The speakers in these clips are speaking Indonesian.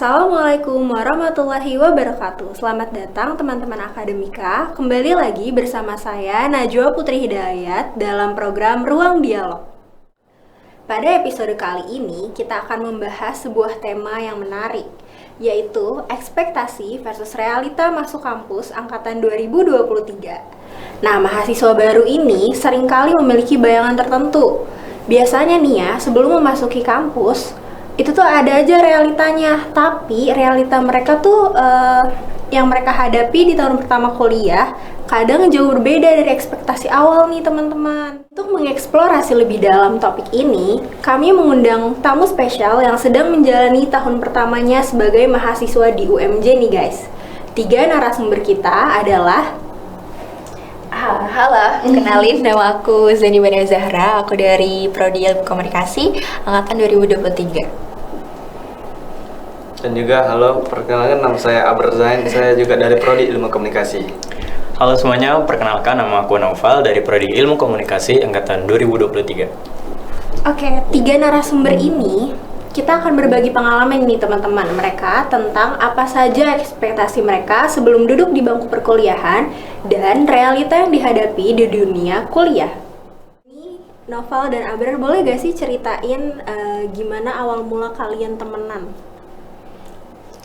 Assalamualaikum warahmatullahi wabarakatuh. Selamat datang teman-teman akademika. Kembali lagi bersama saya Najwa Putri Hidayat dalam program Ruang Dialog. Pada episode kali ini kita akan membahas sebuah tema yang menarik, yaitu ekspektasi versus realita masuk kampus angkatan 2023. Nah, mahasiswa baru ini seringkali memiliki bayangan tertentu. Biasanya nih ya, sebelum memasuki kampus, itu tuh ada aja realitanya, tapi realita mereka tuh yang mereka hadapi di tahun pertama kuliah kadang jauh berbeda dari ekspektasi awal nih teman-teman. Untuk mengeksplorasi lebih dalam topik ini, kami mengundang tamu spesial yang sedang menjalani tahun pertamanya sebagai mahasiswa di UMJ nih guys. 3 narasumber kita adalah Halo, kenalin nama aku Zani Bania Zahra, aku dari Prodi Ilmu Komunikasi angkatan 2023. Dan juga halo, perkenalkan nama saya Abrar Zain, saya juga dari Prodi Ilmu Komunikasi. Halo semuanya, perkenalkan nama aku Naufal dari Prodi Ilmu Komunikasi angkatan 2023. Oke, 3 narasumber ini kita akan berbagi pengalaman nih teman-teman mereka tentang apa saja ekspektasi mereka sebelum duduk di bangku perkuliahan dan realita yang dihadapi di dunia kuliah. Ini Noval dan Abrar, boleh gak sih ceritain gimana awal mula kalian temenan?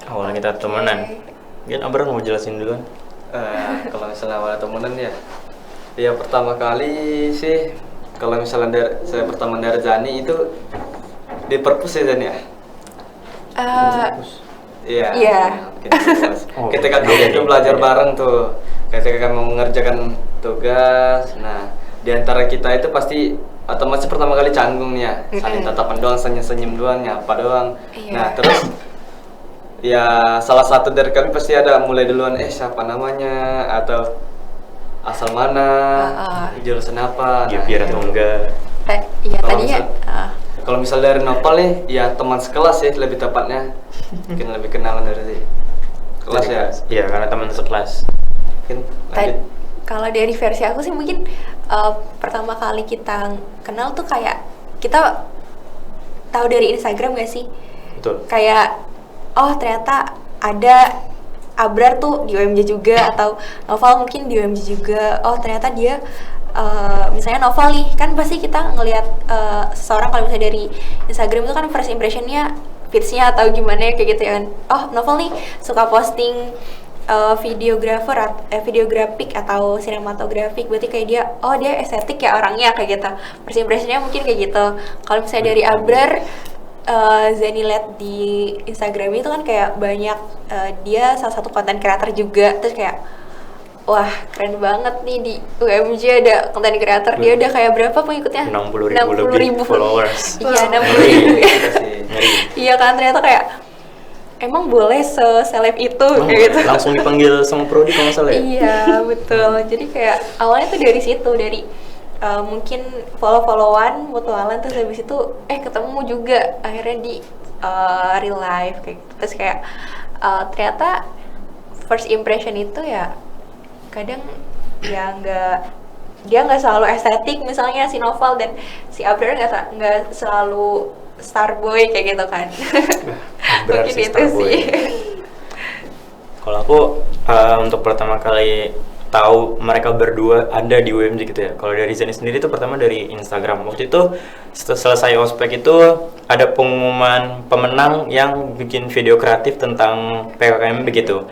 Awalnya kita temenan. Mungkin Abrar mau jelasin duluan. Kalau misalnya awal temenan ya pertama kali sih kalau misalnya saya pertama dari Zani itu di perpus ya Zani ya? Iya. Ketika dulu itu belajar bareng tuh, ketika kami mengerjakan tugas, nah di antara kita itu pasti otomatis pertama kali canggung nih ya, saling tatapan doang, senyum doang, nyapa doang. Nah terus ya salah satu dari kami pasti ada mulai duluan, siapa namanya atau asal mana, jurusan apa, Biar atau enggak? Iya tadinya. Kalau misal dari Nopal nih, ya teman sekelas ya lebih tepatnya, mungkin lebih kenalan dari kelas ya. Iya, karena teman sekelas. Mungkin lanjut. Kalau dari versi aku sih mungkin pertama kali kita kenal tuh kayak kita tahu dari Instagram gak sih? Betul. Kayak oh ternyata ada Abrar tuh di UMJ juga, atau Noval mungkin di UMJ juga. Oh ternyata dia misalnya Noval nih, kan pasti kita ngelihat seseorang kalau misalnya dari Instagram itu kan first impressionnya feeds-nya atau gimana ya kayak gitu ya kan. Oh Noval nih suka posting videografik atau sinematografik, berarti kayak dia estetik ya orangnya kayak gitu. First impressionnya mungkin kayak gitu. Kalau misalnya dari Abrar, Zani lihat di Instagram itu kan kayak banyak dia salah satu konten creator juga, terus kayak wah keren banget nih di UMJ ada konten creator. Dia udah kayak berapa pengikutnya? 60.000 followers. Iya 60.000 ya. Iya kan, ternyata kayak emang boleh se-seleb itu kayak gitu. Langsung dipanggil sama Prodi kalau nggak salah ya? Iya betul. Jadi kayak awalnya tuh dari situ, dari mungkin follow-followan, mutualan, terus habis itu ketemu juga akhirnya di real life kayak gitu. Terus kayak ternyata first impression itu ya kadang ya dia nggak selalu estetik, misalnya si Noval dan si Abrar nggak selalu starboy kayak gitu kan. Mungkin itu sih. Kalau aku untuk pertama kali tahu mereka berdua ada di UMJ gitu ya. Kalau dari Zani sendiri itu pertama dari Instagram. Waktu itu selesai ospek itu ada pengumuman pemenang yang bikin video kreatif tentang PKKMB begitu.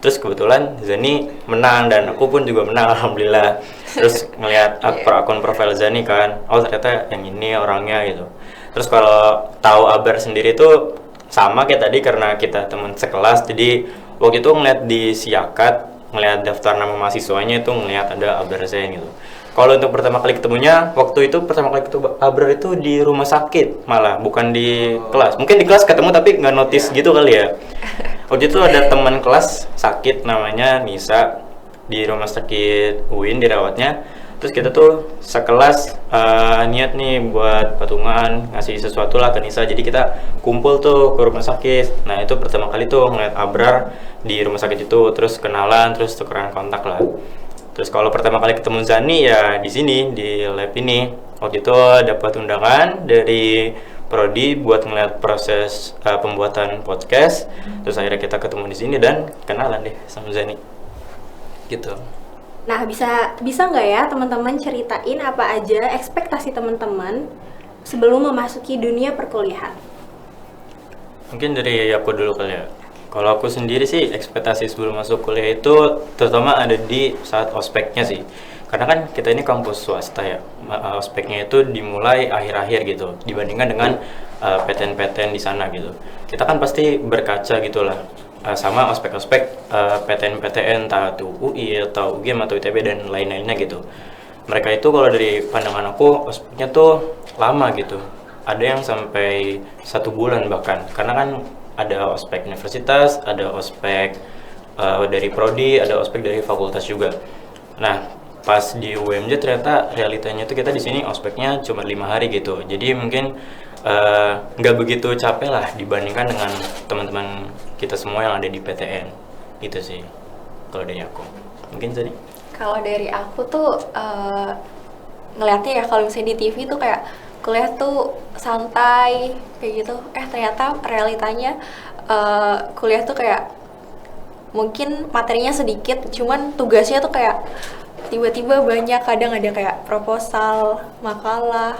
Terus kebetulan Zani menang dan aku pun juga menang alhamdulillah. Terus ngelihat akun profil Zani kan, oh ternyata yang ini orangnya gitu. Terus kalau tahu Abrar sendiri itu sama kayak tadi karena kita teman sekelas. Jadi waktu itu ngeliat di Siakat, ngeliat daftar nama mahasiswanya itu ngeliat ada Abrar Zain gitu. Kalau untuk pertama kali ketemunya, waktu itu pertama kali ketemu Abrar itu di rumah sakit malah, bukan di kelas. Mungkin di kelas ketemu tapi nggak notice gitu kali ya. Waktu itu ada teman kelas sakit namanya Nisa di rumah sakit UIN dirawatnya. Terus kita tuh sekelas niat nih buat patungan ngasih sesuatu lah ke Nisa. Jadi kita kumpul tuh ke rumah sakit. Nah itu pertama kali tuh ngeliat Abrar di rumah sakit itu, terus kenalan, terus tukeran kontak lah. Terus kalau pertama kali ketemu Zani ya di sini di lab ini. Waktu itu dapat undangan dari prodi buat ngeliat proses pembuatan podcast. Terus akhirnya kita ketemu di sini dan kenalan deh sama Zani gitu. Nah, bisa nggak ya teman-teman ceritain apa aja ekspektasi teman-teman sebelum memasuki dunia perkuliahan? Mungkin dari aku dulu kali ya. Kalau aku sendiri sih ekspektasi sebelum masuk kuliah itu terutama ada di saat ospeknya sih. Karena kan kita ini kampus swasta ya, ospeknya itu dimulai akhir-akhir gitu dibandingkan dengan PTN-PTN di sana gitu. Kita kan pasti berkaca gitulah sama ospek-ospek PTN-PTN entah itu UI atau UGM atau ITB dan lain-lainnya gitu. Mereka itu kalau dari pandangan aku ospeknya tuh lama gitu. Ada yang sampai 1 bulan bahkan, karena kan ada ospek universitas, ada ospek dari prodi, ada ospek dari fakultas juga. Nah, pas di UMJ ternyata realitanya tuh kita di sini ospeknya cuma 5 hari gitu. Jadi mungkin nggak begitu capek lah dibandingkan dengan teman-teman kita semua yang ada di PTN. Gitu sih kalau dari aku. Mungkin jadi Kalau dari aku tuh ngeliatnya ya kalau misalnya di TV tuh kayak kuliah tuh santai kayak gitu. Ternyata realitanya kuliah tuh kayak mungkin materinya sedikit, cuman tugasnya tuh kayak tiba-tiba banyak. Kadang ada kayak proposal, makalah,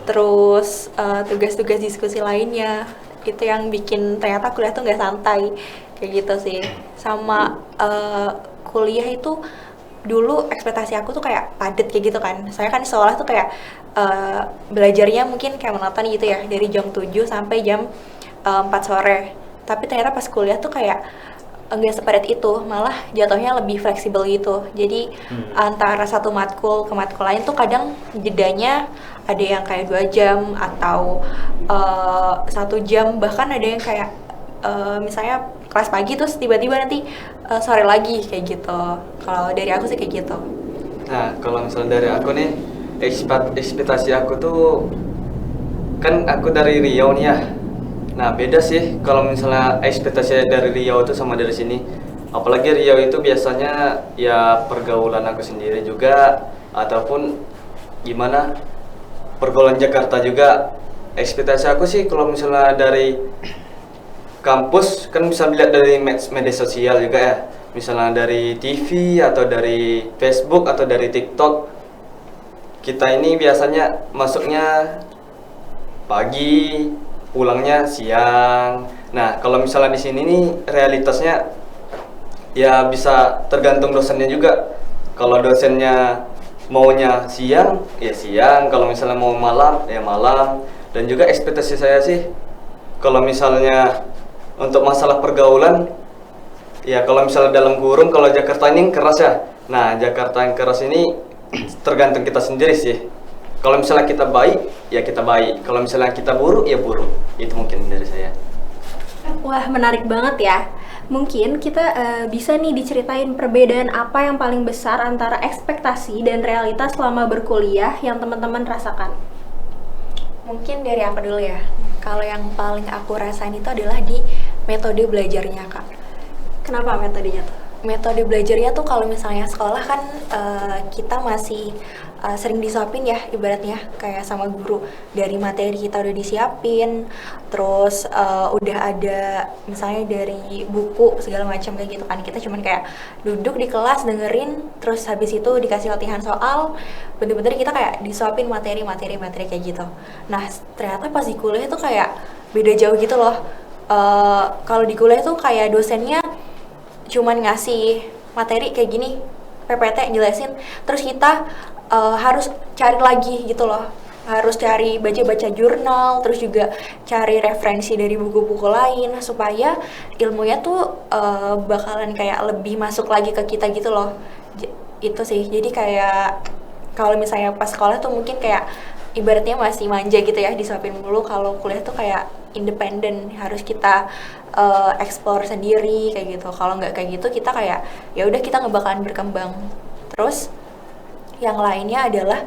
terus tugas-tugas diskusi lainnya. Itu yang bikin ternyata kuliah tuh nggak santai kayak gitu sih. Sama kuliah itu dulu ekspektasi aku tuh kayak padet kayak gitu kan. Saya kan di sekolah tuh kayak belajarnya mungkin kayak monoton gitu ya, dari jam 7 sampai jam 4 sore. Tapi ternyata pas kuliah tuh kayak enggak sepadat itu, malah jatuhnya lebih fleksibel gitu. Jadi antara satu matkul ke matkul lain tuh kadang jedanya ada yang kayak 2 jam atau 1 jam, bahkan ada yang kayak misalnya kelas pagi terus tiba-tiba nanti sore lagi kayak gitu. Kalau dari aku sih kayak gitu. Nah, kalau misalnya dari aku nih, ekspektasi aku tuh kan aku dari Riau nih ya. Nah, beda sih kalau misalnya ekspektasi dari Riau itu sama dari sini. Apalagi Riau itu biasanya ya pergaulan aku sendiri juga, ataupun gimana pergaulan Jakarta juga. Ekspektasi aku sih kalau misalnya dari kampus kan bisa dilihat dari media sosial juga ya. Misalnya dari TV atau dari Facebook atau dari TikTok. Kita ini biasanya masuknya pagi, pulangnya siang. Nah, kalau misalnya di sini nih realitasnya ya bisa tergantung dosennya juga. Kalau dosennya maunya siang, ya siang. Kalau misalnya mau malam, ya malam. Dan juga ekspektasi saya sih, kalau misalnya untuk masalah pergaulan, ya kalau misalnya dalam kurung, kalau Jakarta ini keras ya. Nah, Jakarta yang keras ini tergantung kita sendiri sih. Kalau misalnya kita baik, ya kita baik. Kalau misalnya kita buruk, ya buruk. Itu mungkin dari saya. Wah, menarik banget ya. Mungkin kita bisa nih diceritain perbedaan apa yang paling besar antara ekspektasi dan realitas selama berkuliah yang teman-teman rasakan. Mungkin dari aku dulu ya. Kalau yang paling aku rasain itu adalah di metode belajarnya, Kak. Kenapa metodenya tuh? Metode belajarnya tuh kalau misalnya sekolah kan kita masih sering disuapin ya, ibaratnya kayak sama guru. Dari materi kita udah disiapin, terus udah ada misalnya dari buku segala macam kayak gitu kan. Kita cuman kayak duduk di kelas dengerin, terus habis itu dikasih latihan soal. Bener-bener kita kayak disuapin materi kayak gitu. Nah, ternyata pas di kuliah tuh kayak beda jauh gitu loh. Kalau di kuliah tuh kayak dosennya cuman ngasih materi kayak gini, PPT jelasin, terus kita harus cari lagi gitu loh, harus cari baca-baca jurnal, terus juga cari referensi dari buku-buku lain supaya ilmunya tuh bakalan kayak lebih masuk lagi ke kita gitu loh. Itu sih, jadi kayak kalau misalnya pas sekolah tuh mungkin kayak ibaratnya masih manja gitu ya, disuapin mulu. Kalau kuliah tuh kayak independen, harus kita explore sendiri kayak gitu. Kalau nggak kayak gitu kita kayak ya udah kita nggak bakalan berkembang. Terus yang lainnya adalah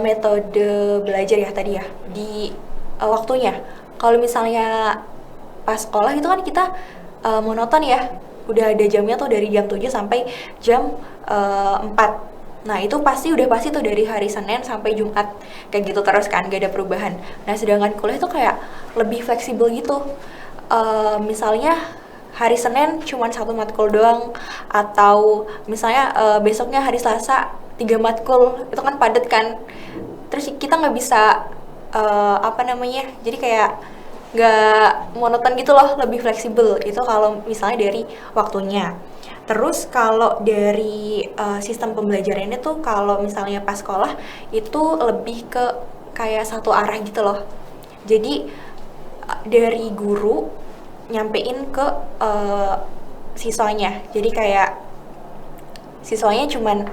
metode belajar ya tadi ya, di waktunya. Kalau misalnya pas sekolah itu kan kita monoton ya, udah ada jamnya tuh dari jam 7 sampai jam 4. Nah itu udah pasti tuh dari hari Senin sampai Jumat kayak gitu terus kan, gak ada perubahan. Nah sedangkan kuliah tuh kayak lebih fleksibel gitu. Misalnya hari Senin cuma 1 matkul doang, atau misalnya besoknya hari Selasa 3 matkul, itu kan padat kan. Terus kita nggak bisa jadi kayak nggak monoton gitu loh, lebih fleksibel itu kalau misalnya dari waktunya. Terus kalau dari sistem pembelajarannya tuh kalau misalnya pas sekolah itu lebih ke kayak satu arah gitu loh. Jadi dari guru nyampein ke siswanya. Jadi kayak siswanya cuman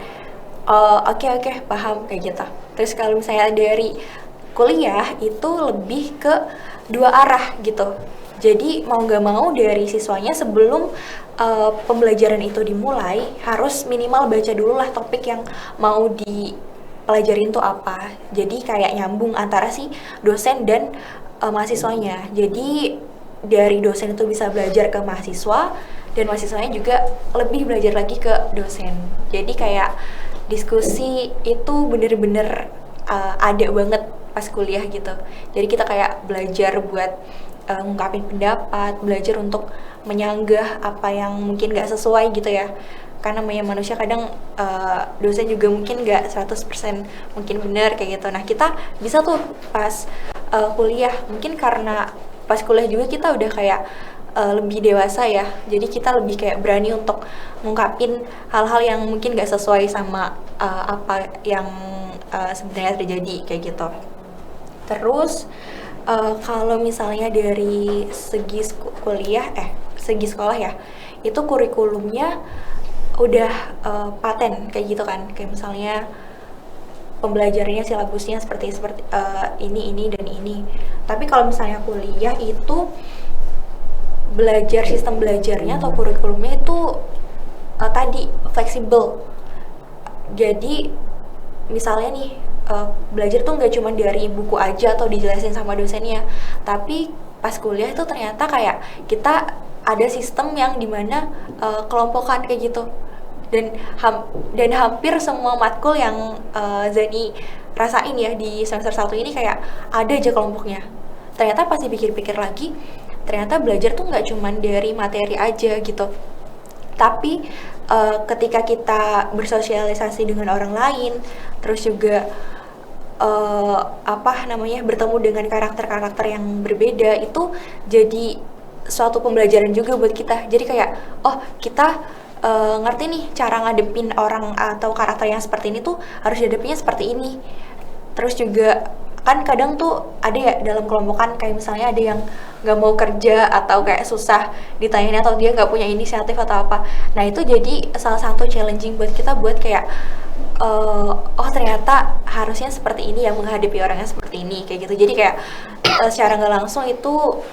oke, paham kayak gitu. Terus kalau misalnya dari kuliah itu lebih ke 2 arah gitu. Jadi mau nggak mau dari siswanya sebelum pembelajaran itu dimulai harus minimal baca dulu lah topik yang mau dipelajarin tuh apa. Jadi kayak nyambung antara si dosen dan mahasiswanya. Jadi dari dosen itu bisa belajar ke mahasiswa, dan mahasiswanya juga lebih belajar lagi ke dosen. Jadi kayak diskusi itu bener-bener ada banget pas kuliah gitu. Jadi kita kayak belajar buat ngungkapin pendapat, belajar untuk menyanggah apa yang mungkin gak sesuai gitu ya. Karena namanya manusia kadang dosen juga mungkin gak 100% mungkin benar kayak gitu. Nah kita bisa tuh pas kuliah, mungkin karena pas kuliah juga kita udah kayak lebih dewasa ya. Jadi kita lebih kayak berani untuk ngungkapin hal-hal yang mungkin gak sesuai sama apa yang sebenarnya terjadi kayak gitu. Terus kalau misalnya dari segi segi sekolah ya, itu kurikulumnya udah paten kayak gitu kan. Kayak misalnya pembelajarannya silabusnya seperti ini dan ini. Tapi kalau misalnya kuliah itu sistem belajarnya atau kurikulumnya itu tadi fleksibel. Jadi misalnya nih belajar tuh nggak cuma dari buku aja atau dijelasin sama dosennya, tapi pas kuliah itu ternyata kayak kita ada sistem yang dimana kelompokan kayak gitu, dan hampir semua matkul yang Zani rasain ya di semester 1 ini kayak ada aja kelompoknya. Ternyata pas dipikir-pikir lagi, ternyata belajar tuh nggak cuma dari materi aja gitu, tapi ketika kita bersosialisasi dengan orang lain, terus juga bertemu dengan karakter-karakter yang berbeda, itu jadi suatu pembelajaran juga buat kita. Jadi kayak kita ngerti nih cara ngadepin orang atau karakter yang seperti ini tuh harus dihadapinya seperti ini. Terus juga kan kadang tuh ada ya dalam kelompokan kayak misalnya ada yang nggak mau kerja atau kayak susah ditanyain atau dia nggak punya inisiatif atau apa. Nah itu jadi salah satu challenging buat kita buat kayak ternyata harusnya seperti ini ya menghadapi orangnya seperti ini kayak gitu. Jadi kayak secara nggak langsung itu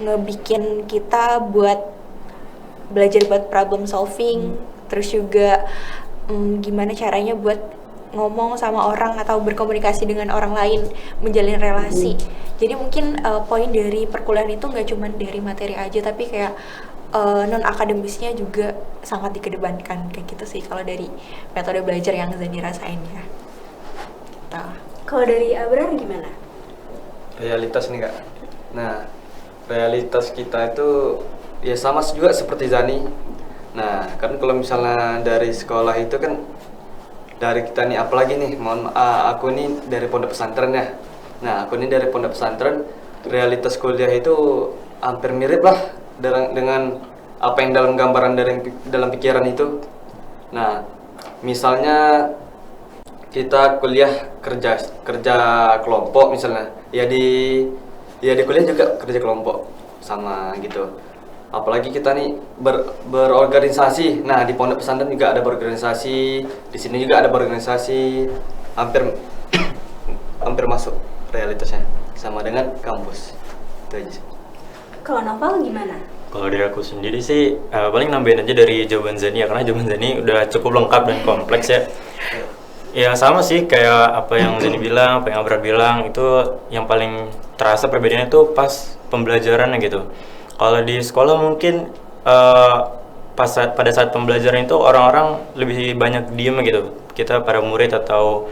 ngebikin kita buat belajar buat problem solving, terus juga gimana caranya buat ngomong sama orang atau berkomunikasi dengan orang lain, menjalin relasi. Jadi mungkin poin dari perkuliahan itu nggak cuma dari materi aja, tapi kayak non akademisnya juga sangat dikedepankan kayak gitu sih kalau dari metode belajar yang Zani rasain ya. Kalau dari Abrar gimana? Realitas nih Kak. Nah, realitas kita itu ya sama juga seperti Zani. Nah, kan kalau misalnya dari sekolah itu kan dari kita nih, apalagi nih, aku nih dari pondok pesantren ya. Nah, aku nih dari pondok pesantren, realitas kuliah itu hampir mirip lah dengan apa yang dalam gambaran dalam pikiran itu. Nah, misalnya kita kuliah kerja kelompok misalnya, ya di kuliah juga kerja kelompok sama gitu. Apalagi kita nih berorganisasi. Nah, di pondok pesantren juga ada berorganisasi, di sini juga ada berorganisasi, hampir masuk realitasnya sama dengan kampus. Itu aja sih. Kalau Novel gimana? Kalau dari aku sendiri sih paling nambahin aja dari jawaban Zani ya, karena jawaban Zani udah cukup lengkap dan kompleks ya. Ya sama sih kayak apa yang Zani bilang, apa yang Abrar bilang, itu yang paling terasa perbedaannya tuh pas pembelajarannya gitu. Kalau di sekolah mungkin pada saat pembelajaran itu orang-orang lebih banyak diem gitu. Kita para murid atau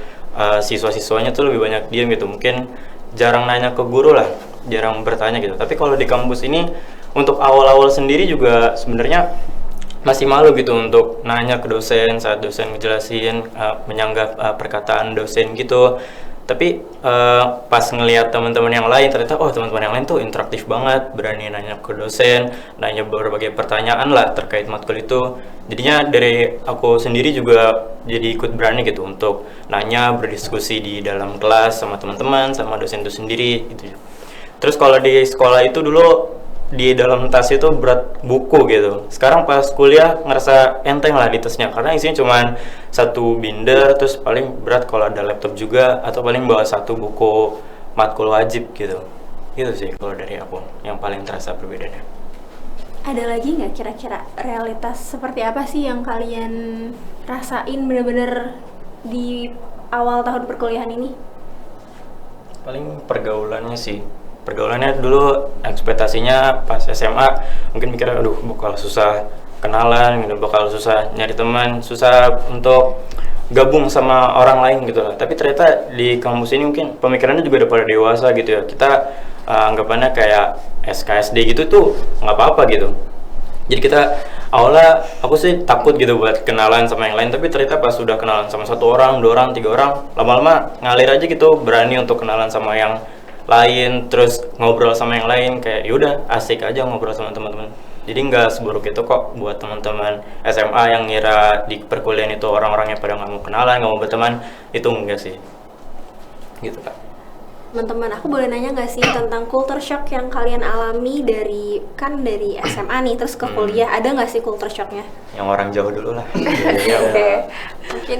siswa-siswanya tuh lebih banyak diem gitu. Mungkin jarang nanya ke guru lah, jarang bertanya gitu. Tapi kalau di kampus ini untuk awal-awal sendiri juga sebenarnya masih malu gitu untuk nanya ke dosen saat dosen ngejelasin, menyanggah perkataan dosen gitu. Tapi pas ngelihat teman-teman yang lain, ternyata teman-teman yang lain tuh interaktif banget, berani nanya ke dosen, nanya berbagai pertanyaan lah terkait matkul itu. Jadinya dari aku sendiri juga jadi ikut berani gitu untuk nanya, berdiskusi di dalam kelas sama teman-teman, sama dosen itu sendiri gitu. Terus kalau di sekolah itu dulu di dalam tas itu berat buku gitu. Sekarang pas kuliah ngerasa enteng lah di tasnya, karena isinya cuman satu binder, terus paling berat kalau ada laptop juga, atau paling bawa satu buku matkul wajib gitu. Gitu sih kalau dari aku yang paling terasa perbedaannya. Ada lagi nggak kira-kira realitas seperti apa sih yang kalian rasain bener-bener di awal tahun perkuliahan ini? Paling pergaulannya sih. Pergaulannya dulu ekspektasinya pas SMA mungkin mikirnya aduh bakal susah kenalan gitu, bakal susah nyari teman, susah untuk gabung sama orang lain gitu lah. Tapi ternyata di kampus ini mungkin pemikirannya juga udah pada dewasa gitu ya. Kita anggapannya kayak SKSD gitu tuh nggak apa-apa gitu. Jadi kita awalnya aku sih takut gitu buat kenalan sama yang lain, tapi ternyata pas sudah kenalan sama 1 orang, 2 orang, 3 orang, lama-lama ngalir aja gitu, berani untuk kenalan sama yang lain, terus ngobrol sama yang lain, kayak yaudah asik aja ngobrol sama teman-teman. Jadi nggak seburuk itu kok buat teman-teman SMA yang ngira di perkuliahan itu orang-orangnya pada nggak mau kenalan, nggak mau berteman, itu enggak sih gitu Kak. Teman-teman, aku boleh nanya nggak sih tentang culture shock yang kalian alami dari SMA nih terus ke kuliah, ada nggak sih culture shocknya? Yang orang jauh dulu lah. Oke. Mungkin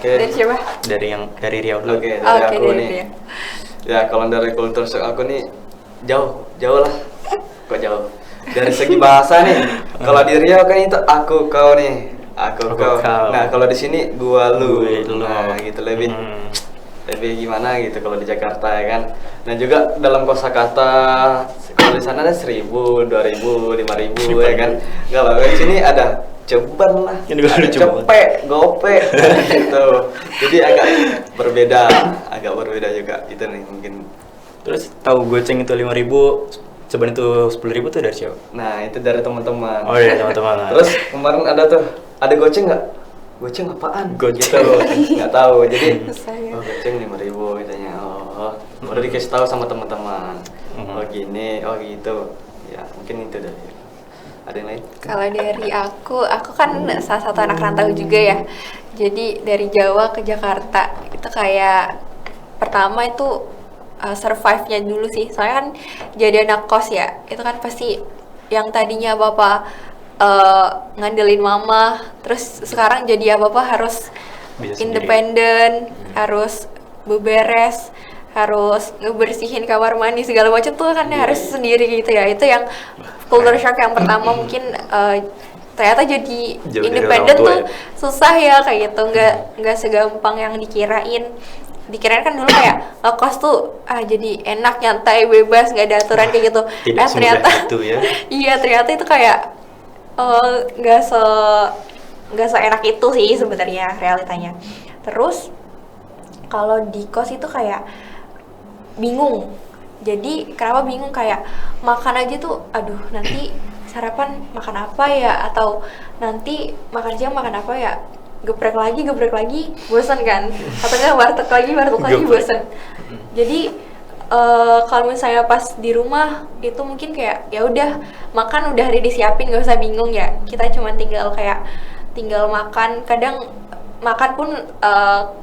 dari siapa? Dari Riau dulu. Oke, dari aku dari nih. Ria. Ya kalau dari kultur shock aku nih jauh lah. Kok jauh? Dari segi bahasa nih. Kalau di Riau kan itu aku kau nih, aku kau. Nah kalau di sini gua lu. Nah gitu lebih gimana gitu kalau di Jakarta ya kan. Nah juga dalam kosakata kalau di sana ada 1.000, 2.000, 5.000 ya kan. Enggak lah, di sini ada ceban lah, cepek, gope gitu. Jadi agak berbeda juga itu nih mungkin. Terus tahu goceng itu 5.000, ceban itu 10.000 tuh dari siapa? Nah itu dari teman-teman. Oh iya teman-teman. Terus kemarin ada goceng nggak? Goceng apaan? Goceng. Gitu, nggak tahu. Jadi Saya. goceng 5.000 katanya. Udah dikasih tahu sama teman-teman. Oh gini, oh gitu. Ya mungkin itu dari. Ada yang lain? Kalau dari aku kan salah satu anak rantau juga ya. Jadi dari Jawa ke Jakarta itu kayak pertama itu survive-nya dulu sih. Soalnya kan jadi anak kos ya. Itu kan pasti yang tadinya bapak ngandelin mama, terus sekarang jadi apa-apa harus independen, harus beberes, harus ngebersihin kamar mandi segala macam tuh kan harus sendiri gitu ya. Itu yang culture shock yang pertama mungkin ternyata jadi independen tuh ya? Susah ya kayak gitu, nggak segampang yang dikirain kan dulu kayak ngekos tuh jadi enak, nyantai, bebas, nggak ada aturan kayak gitu. Ternyata itu ya. iya ternyata itu kayak nggak seenak itu sih sebenarnya realitanya. Terus kalau di kos itu kayak bingung. Jadi kenapa bingung, kayak makan aja tuh aduh nanti sarapan makan apa ya, atau nanti makan siang makan apa ya, geprek lagi bosan kan, atau enggak warteg lagi bosan. Jadi kalau misalnya pas di rumah itu mungkin kayak ya udah makan udah hari disiapin, nggak usah bingung ya, kita cuma tinggal makan. Kadang makan pun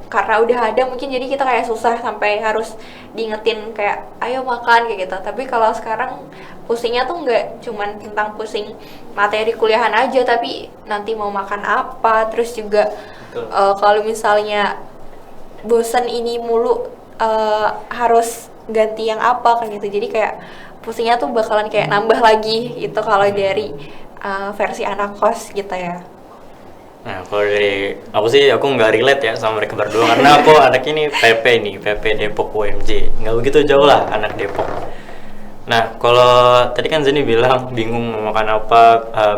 karena udah ada mungkin jadi kita kayak susah sampai harus diingetin kayak ayo makan kayak gitu. Tapi kalau sekarang pusingnya tuh nggak cuman tentang pusing materi kuliahan aja, tapi nanti mau makan apa, terus juga kalau misalnya bosan ini mulu harus ganti yang apa kan gitu. Jadi kayak pusingnya tuh bakalan kayak nambah lagi gitu kalau dari versi anak kos gitu ya. Nah kalau dari aku nggak relate ya sama mereka berdua, karena aku anak ini PP Depok UMJ, nggak begitu jauh lah anak Depok. Nah, kalau tadi kan Zeni bilang bingung mau makan apa,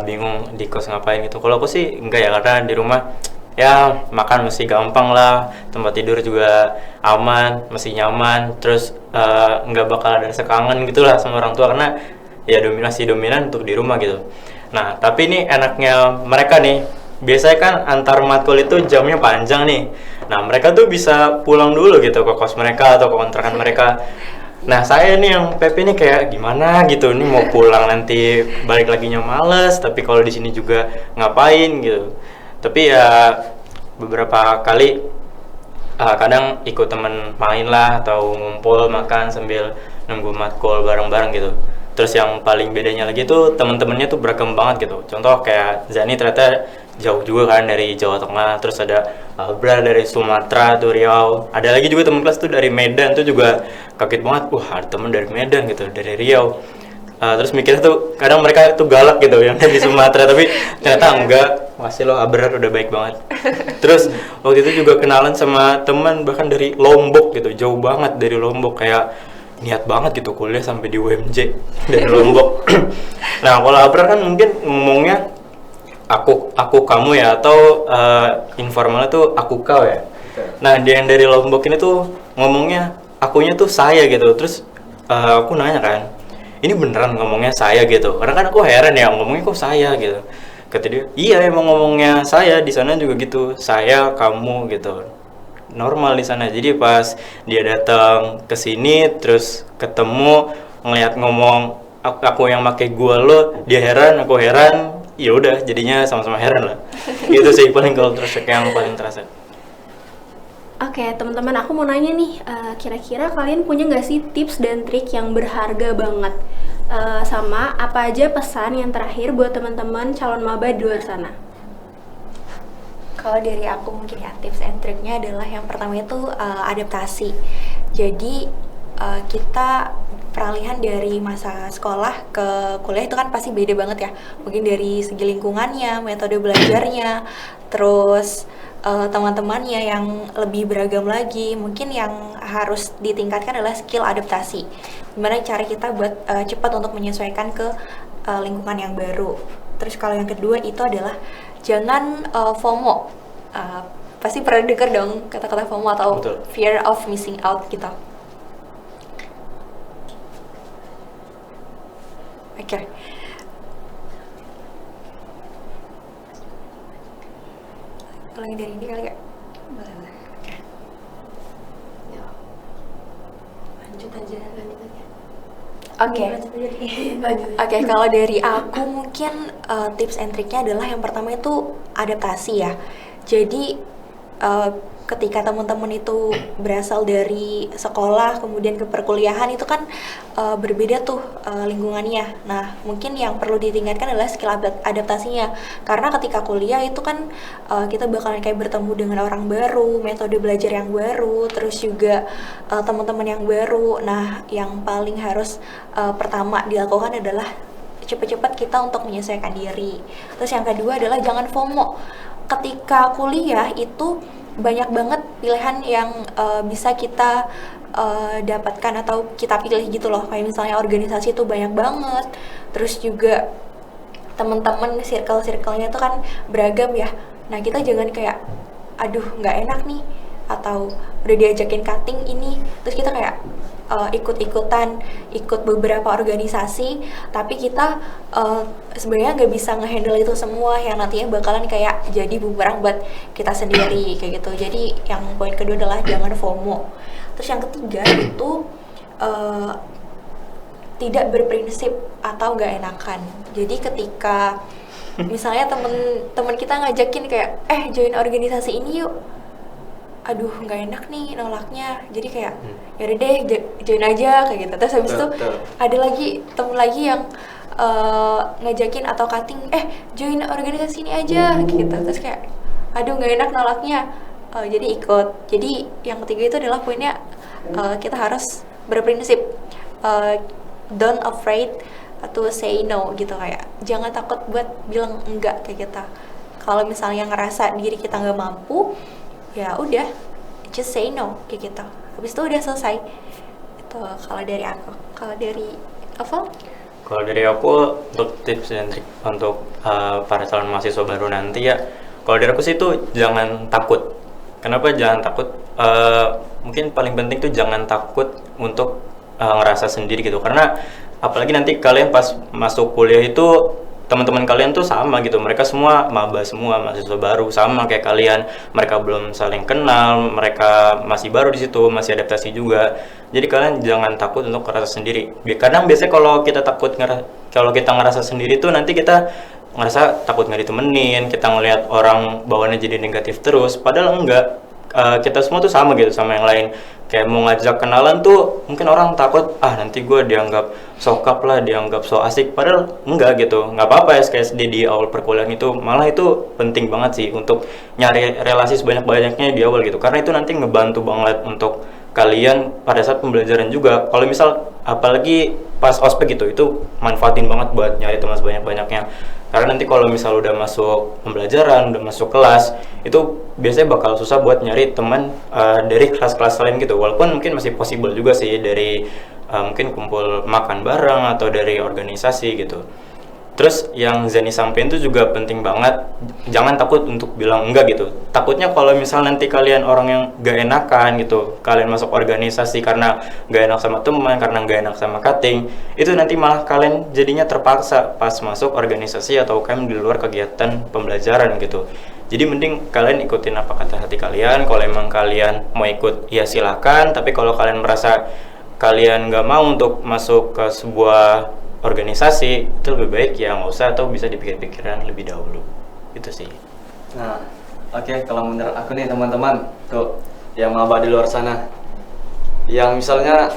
bingung di kos ngapain gitu. Kalau aku sih enggak ya, karena di rumah ya makan masih gampang lah, tempat tidur juga aman, masih nyaman, terus nggak bakal ada rasa kangen gitu lah sama orang tua karena ya dominan untuk di rumah gitu. Nah, tapi ini enaknya mereka nih, biasanya kan antar matkul itu jamnya panjang nih. Nah, mereka tuh bisa pulang dulu gitu ke kos mereka atau ke kontrakan mereka. Nah, saya nih yang PP nih kayak gimana gitu, ini mau pulang nanti balik laginya males, tapi kalau di sini juga ngapain gitu. Tapi ya beberapa kali kadang ikut temen main lah atau ngumpul makan sambil nunggu matkul bareng-bareng gitu. Terus yang paling bedanya lagi tuh teman-temannya tuh beragam banget gitu. Contoh kayak Zani ternyata jauh juga kan dari Jawa Tengah, terus ada Albra dari Sumatera tuh Riau, ada lagi juga teman kelas tuh dari Medan tuh juga kaget banget, ada teman dari Medan gitu, dari Riau. Terus mikirnya tuh kadang mereka tuh galak gitu yang dari Sumatera, tapi ternyata enggak, masih lo Abrar udah baik banget. Terus waktu itu juga kenalan sama teman bahkan dari Lombok gitu, jauh banget dari Lombok, kayak niat banget gitu kuliah sampai di UMJ dari Lombok. Nah, kalau Abrar kan mungkin ngomongnya aku kamu ya, atau informalnya tuh aku kau ya. Nah, dia yang dari Lombok ini tuh ngomongnya akunya tuh saya gitu. Terus aku nanya kan, ini beneran ngomongnya saya gitu, karena kan aku heran ya ngomongnya kok saya gitu. Kata dia, iya emang ngomongnya saya di sana juga gitu, saya kamu gitu, normal di sana. Jadi pas dia datang ke sini terus ketemu ngeliat ngomong aku yang pakai gua lo, dia heran, aku heran, ya udah jadinya sama-sama heran lah. Gitu sih paling kalau terus yang paling terasa. Oke, teman-teman, aku mau nanya nih, kira-kira kalian punya nggak sih tips dan trik yang berharga banget? Sama apa aja pesan yang terakhir buat teman-teman calon maba di luar sana? Kalau dari aku mungkin ya tips and triknya adalah yang pertama itu adaptasi. Jadi kita peralihan dari masa sekolah ke kuliah itu kan pasti beda banget ya. Mungkin dari segi lingkungannya, metode belajarnya, terus teman-temannya yang lebih beragam lagi. Mungkin yang harus ditingkatkan adalah skill adaptasi. Gimana cara kita buat cepat untuk menyesuaikan ke lingkungan yang baru. Terus kalau yang kedua itu adalah jangan FOMO. Pasti pernah dengar dong kata-kata FOMO atau Betul. fear of missing out gitu. Oke. Ulangi dari ini kali ya? Boleh. Oke. Lanjut aja. Oke, kalau dari aku mungkin tips and triknya adalah yang pertama itu adaptasi ya. Jadi ketika teman-teman itu berasal dari sekolah kemudian ke perkuliahan itu kan berbeda tuh lingkungannya. Nah, mungkin yang perlu ditingkatkan adalah skill adaptasinya. Karena ketika kuliah itu kan kita bakalan kayak bertemu dengan orang baru, metode belajar yang baru, terus juga teman-teman yang baru. Nah, yang paling harus pertama dilakukan adalah cepat-cepat kita untuk menyesuaikan diri. Terus yang kedua adalah jangan FOMO. Ketika kuliah itu banyak banget pilihan yang bisa kita dapatkan atau kita pilih gitu loh. Kayak misalnya organisasi itu banyak banget. Terus juga teman-teman circle-nya itu kan beragam ya. Nah, kita jangan kayak aduh nggak enak nih, atau udah diajakin cutting ini terus kita kayak ikut beberapa organisasi tapi kita sebenarnya nggak bisa ngehandle itu semua, yang nantinya bakalan kayak jadi bumerang buat kita sendiri kayak gitu. Jadi yang poin kedua adalah jangan FOMO. Terus yang ketiga itu tidak berprinsip atau nggak enakan. Jadi ketika misalnya temen kita ngajakin kayak join organisasi ini yuk, aduh nggak enak nih nolaknya, jadi kayak yaudah deh join aja kayak gitu. Terus habis itu ada lagi temen lagi yang ngajakin atau cutting join organisasi ini aja gitu. Terus kayak aduh nggak enak nolaknya, jadi ikut. Jadi yang ketiga itu adalah poinnya kita harus berprinsip, don't afraid to say no gitu, kayak jangan takut buat bilang enggak kayak kita. Kalau misalnya ngerasa diri kita nggak mampu, ya udah just say no kayak gitu. Habis itu udah selesai. Itu kalau dari aku. Kalau dari Apa? Kalau dari aku untuk tips dan trik untuk para calon mahasiswa baru nanti ya, kalau dari aku sih itu jangan takut. Kenapa jangan takut? Mungkin paling penting tuh jangan takut untuk ngerasa sendiri gitu. Karena apalagi nanti kalian pas masuk kuliah itu teman-teman kalian tuh sama gitu, mereka semua maba semua, mahasiswa baru sama kayak kalian, mereka belum saling kenal, mereka masih baru di situ, masih adaptasi juga. Jadi kalian jangan takut untuk ngerasa sendiri. Kadang biasanya kalau kita kalau kita ngerasa sendiri tuh nanti kita ngerasa takut nggak ditemenin, kita ngelihat orang bawaannya jadi negatif terus, padahal enggak. Kita semua tuh sama gitu sama yang lain. Kayak mau ngajak kenalan tuh mungkin orang takut, nanti gue dianggap sokap lah, dianggap so asik, padahal enggak gitu. Nggak apa-apa ya kayak di awal perkuliahan itu, malah itu penting banget sih untuk nyari relasi sebanyak-banyaknya di awal gitu, karena itu nanti ngebantu banget untuk kalian pada saat pembelajaran juga. Kalau misal apalagi pas ospek gitu, itu manfaatin banget buat nyari teman sebanyak-banyaknya. Karena nanti kalau misal udah masuk pembelajaran, udah masuk kelas, itu biasanya bakal susah buat nyari teman dari kelas-kelas lain gitu. Walaupun mungkin masih possible juga sih dari mungkin kumpul makan bareng atau dari organisasi gitu. Terus yang Zani sampein itu juga penting banget, jangan takut untuk bilang enggak gitu. Takutnya kalau misal nanti kalian orang yang gak enakan gitu, kalian masuk organisasi karena gak enak sama teman, karena gak enak sama cutting, itu nanti malah kalian jadinya terpaksa pas masuk organisasi atau UKM di luar kegiatan pembelajaran gitu. Jadi mending kalian ikutin apa kata hati kalian. Kalau emang kalian mau ikut ya silakan, tapi kalau kalian merasa kalian gak mau untuk masuk ke sebuah organisasi, itu lebih baik ya nggak usah, atau bisa dipikir-pikiran lebih dahulu. Itu sih. Nah, oke, kalau menurut aku nih teman-teman tuh yang maba di luar sana, yang misalnya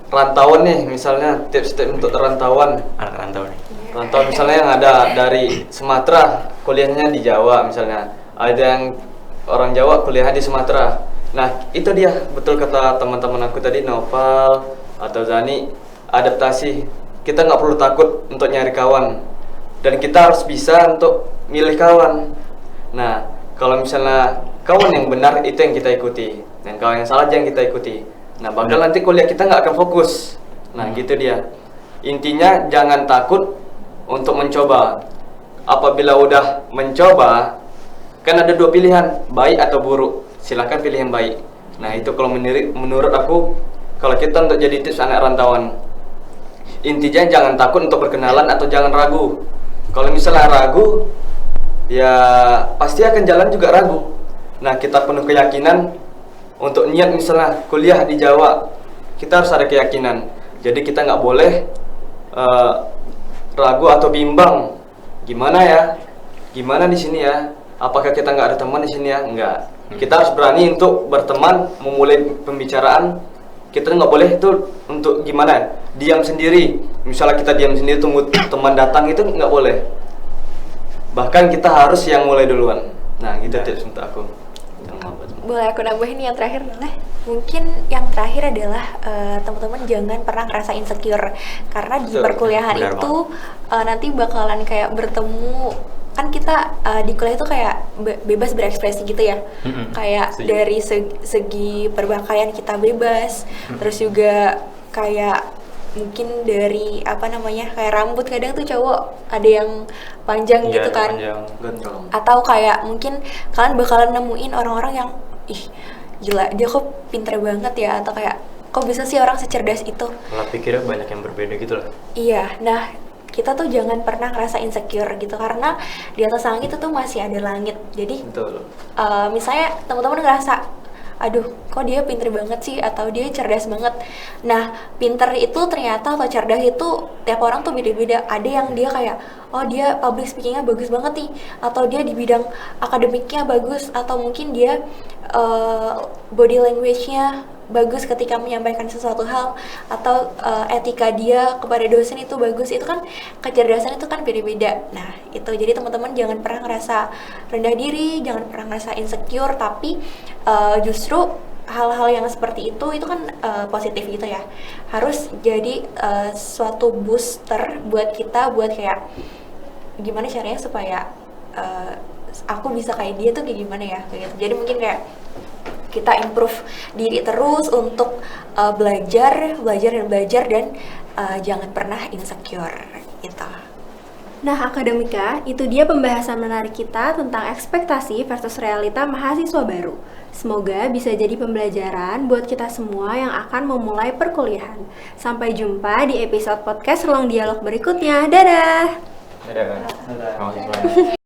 rantauan nih, misalnya tips-tips untuk rantauan, Anak rantau nih. rantauan misalnya yang ada dari Sumatera, kuliahnya di Jawa misalnya, ada yang orang Jawa kuliahnya di Sumatera. Nah, itu dia betul kata teman-teman aku tadi, Noval atau Zani, adaptasi. Kita nggak perlu takut untuk nyari kawan, dan kita harus bisa untuk milih kawan. Nah, kalau misalnya kawan yang benar itu yang kita ikuti, dan kawan yang salah jangan kita ikuti. Nah, bakal nanti kuliah kita nggak akan fokus. Nah, gitu dia. Intinya jangan takut untuk mencoba. Apabila udah mencoba, kan ada dua pilihan, baik atau buruk. Silahkan pilih yang baik. Nah, itu kalau menurut aku, kalau kita untuk jadi tips anak rantauan. Intinya jangan takut untuk berkenalan atau jangan ragu. Kalau misalnya ragu, ya pasti akan jalan juga ragu. Nah, kita penuh keyakinan untuk niat misalnya kuliah di Jawa, kita harus ada keyakinan. Jadi kita nggak boleh ragu atau bimbang. Gimana ya? Gimana di sini ya? Apakah kita nggak ada teman di sini ya? Enggak. Kita harus berani untuk berteman, memulai pembicaraan. Kita nggak boleh itu untuk gimana? Diam sendiri. Misalnya kita diam sendiri tunggu teman datang, itu nggak boleh. Bahkan kita harus yang mulai duluan. Nah, itu tips untuk aku. Boleh aku nambahin yang terakhir adalah, mungkin yang terakhir adalah teman-teman jangan pernah ngerasa insecure, karena di Betul. perkuliahan Benar itu nanti bakalan kayak bertemu, kan kita di kuliah itu kayak bebas berekspresi gitu ya. Kayak Setuju. dari segi perbakaian kita bebas, terus juga kayak mungkin dari kayak rambut, kadang tuh cowok ada yang panjang gitu kan, Gondrong. atau kayak mungkin kalian bakalan nemuin orang-orang yang gila dia kok pinter banget ya, atau kayak kok bisa sih orang secerdas itu. Pola pikirnya banyak yang berbeda gitu lah. Iya, nah kita tuh jangan pernah ngerasa insecure gitu, karena di atas langit itu tuh masih ada langit. Jadi Betul. misalnya teman-teman ngerasa aduh kok dia pinter banget sih, atau dia cerdas banget. Nah, pinter itu ternyata atau cerdas itu tiap orang tuh beda-beda. Ada yang dia kayak oh dia public speakingnya bagus banget nih, atau dia di bidang akademiknya bagus, atau mungkin dia body language-nya bagus ketika menyampaikan sesuatu hal, atau etika dia kepada dosen itu bagus. Itu kan kecerdasan itu kan beda-beda. Nah, itu jadi teman-teman jangan pernah ngerasa rendah diri, jangan pernah ngerasa insecure, tapi justru hal-hal yang seperti itu kan positif gitu ya. Harus jadi suatu booster buat kita, buat kayak gimana caranya supaya aku bisa kayak dia tuh kayak gimana ya, kayak gitu. Jadi mungkin kayak kita improve diri terus untuk belajar dan jangan pernah insecure gitu. Nah, Akademika, itu dia pembahasan menarik kita tentang ekspektasi versus realita mahasiswa baru. Semoga bisa jadi pembelajaran buat kita semua yang akan memulai perkuliahan. Sampai jumpa di episode podcast Ruang Dialog berikutnya. Dadah! Dadah. Terima kasih semuanya.